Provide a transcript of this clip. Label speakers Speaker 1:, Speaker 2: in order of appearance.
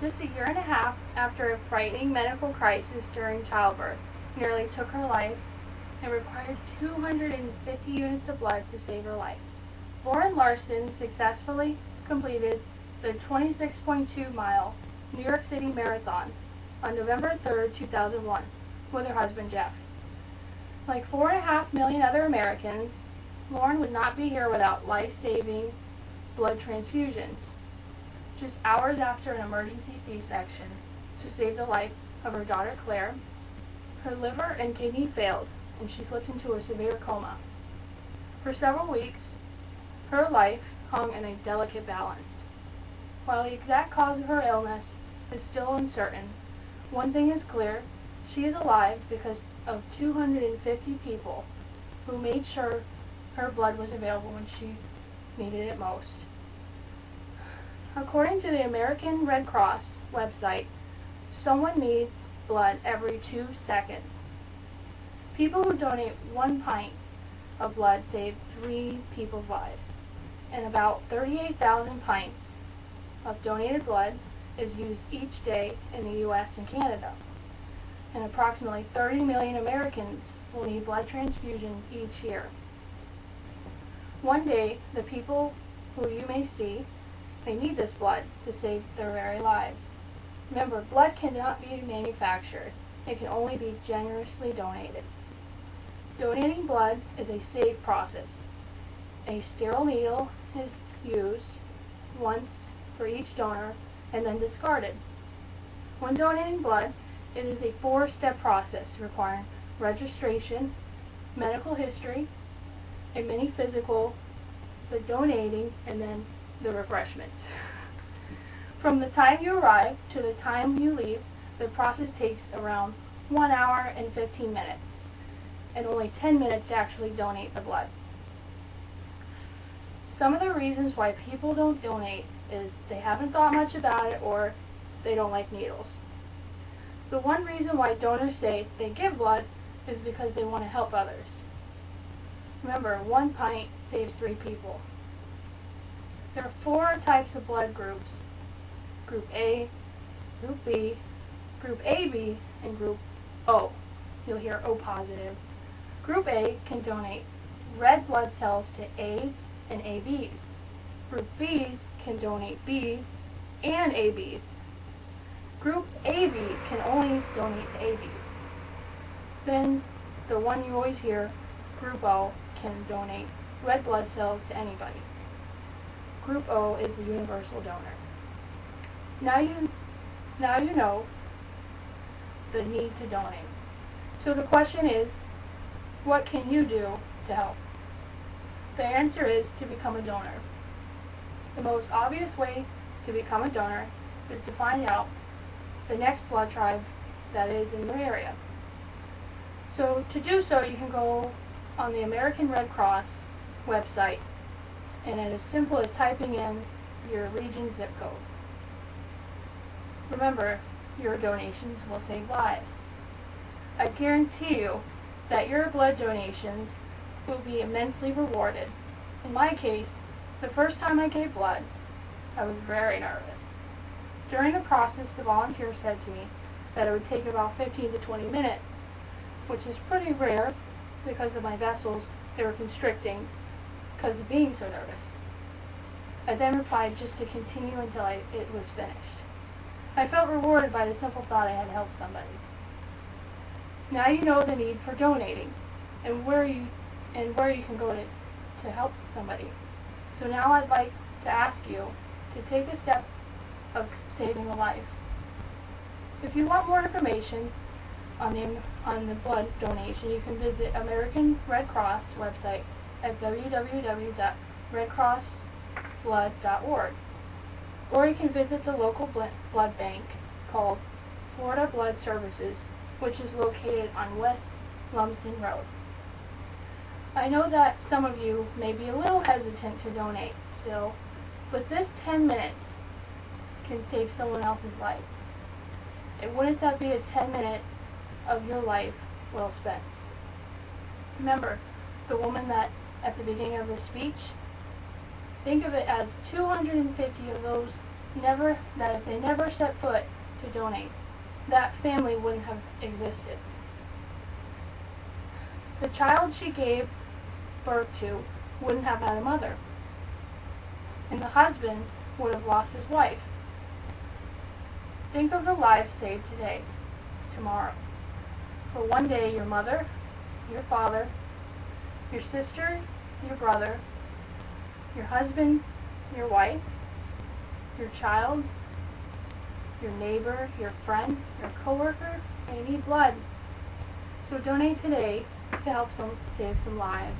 Speaker 1: Just a year and a half after a frightening medical crisis during childbirth nearly took her life, it required 250 units of blood to save her life. Lauren Larson successfully completed the 26.2-mile New York City Marathon on November 3, 2001, with her husband Jeff. Like 4.5 million other Americans, Lauren would not be here without life-saving blood transfusions. Just hours after an emergency C-section to save the life of her daughter Claire, her liver and kidney failed, and she slipped into a severe coma. For several weeks, her life hung in a delicate balance. While the exact cause of her illness is still uncertain, one thing is clear: she is alive because of 250 people who made sure her blood was available when she needed it most. According to the American Red Cross website, someone needs blood every 2 seconds. People who donate 1 pint of blood save 3 people's lives, and about 38,000 pints of donated blood is used each day in the U.S. and Canada, and approximately 30 million Americans will need blood transfusions each year. One day, the people who you may see may need this blood to save their very lives. Remember, blood cannot be manufactured. It can only be generously donated. Donating blood is a safe process. A sterile needle is used once for each donor and then discarded. When donating blood, it is a 4-step process requiring registration, medical history, a mini physical, the donating, and then the refreshments. From the time you arrive to the time you leave, the process takes around 1 hour and 15 minutes, and only 10 minutes to actually donate the blood. Some of the reasons why people don't donate is they haven't thought much about it, or they don't like needles. The one reason why donors say they give blood is because they want to help others. Remember, 1 pint saves 3 people. There are 4 types of blood groups: Group A, Group B, Group AB, and Group O. You'll hear O positive. Group A can donate red blood cells to A's and AB's. Group B's can donate B's and AB's. Group AB can only donate to AB's. Then, the one you always hear, Group O, can donate red blood cells to anybody. Group O is the universal donor. Now you know the need to donate. So the question is, what can you do to help? The answer is to become a donor. The most obvious way to become a donor is to find out the next blood tribe that is in your area. So to do so, you can go on the American Red Cross website, and it is as simple as typing in your region zip code. Remember, your donations will save lives. I guarantee you that your blood donations will be immensely rewarded. In my case, the first time I gave blood, I was very nervous. During the process, the volunteer said to me that it would take about 15 to 20 minutes, which is pretty rare because of my vessels. They were constricting because of being so nervous. I then replied just to continue until it was finished. I felt rewarded by the simple thought I had helped somebody. Now you know the need for donating and where you can go to help somebody. So now I'd like to ask you to take a step of saving a life. If you want more information on the blood donation, you can visit American Red Cross website at www.redcrossblood.org, or you can visit the local blood bank called Florida Blood Services, which is located on West Lumsden Road. I know that some of you may be a little hesitant to donate still, but this 10 minutes can save someone else's life. And wouldn't that be a 10 minutes of your life well spent? Remember, the woman that at the beginning of the speech, think of it as 250 of those that if they never set foot to donate, that family wouldn't have existed. The child she gave birth to wouldn't have had a mother, and the husband would have lost his wife. Think of the lives saved today, tomorrow. For one day, your mother, your father, your sister, your brother, your husband, your wife, your child, your neighbor, your friend, your coworker may need blood. So donate today to help save some lives.